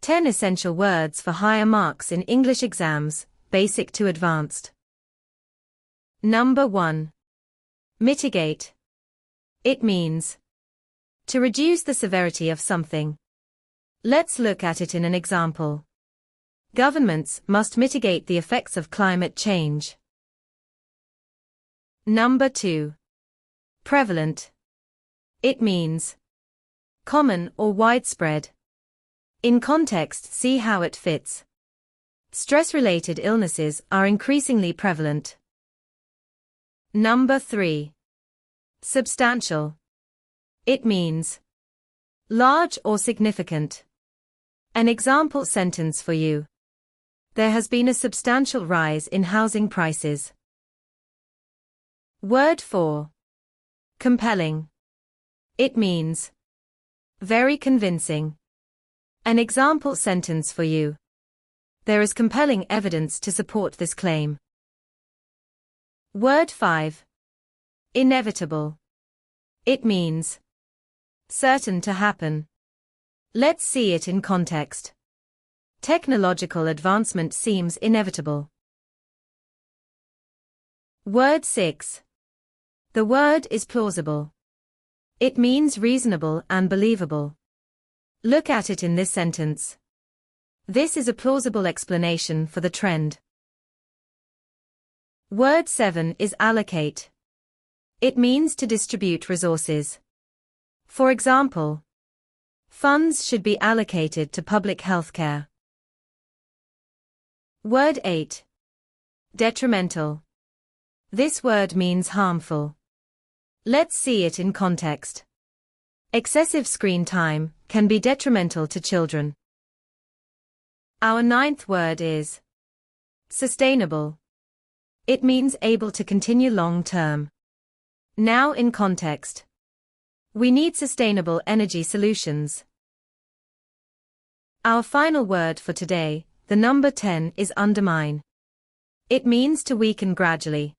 10 essential words for higher marks in English exams, basic to advanced. Number 1. Mitigate. It means to reduce the severity of something. Let's look at it in an example. Governments must mitigate the effects of climate change. Number 2. Prevalent. It means common or widespread. In context, see how it fits. Stress-related illnesses are increasingly prevalent. Number 3. Substantial. It means large or significant. An example sentence for you. There has been a substantial rise in housing prices. Word 4. Compelling. It means very convincing. An example sentence for you. There is compelling evidence to support this claim. Word 5. Inevitable. It means certain to happen. Let's see it in context. Technological advancement seems inevitable. Word 6. The word is plausible. It means reasonable and believable. Look at it in this sentence. This is a plausible explanation for the trend. Word 7 is allocate. It means to distribute resources. For example, funds should be allocated to public healthcare. Word 8. Detrimental. This word means harmful. Let's see it in context. Excessive screen time can be detrimental to children. Our 9th word is sustainable. It means able to continue long term. Now in context. We need sustainable energy solutions. Our final word for today, the number 10, is undermine. It means to weaken gradually.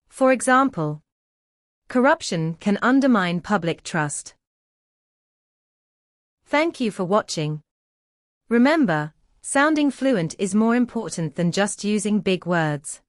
For example, corruption can undermine public trust. Thank you for watching. Remember, sounding fluent is more important than just using big words.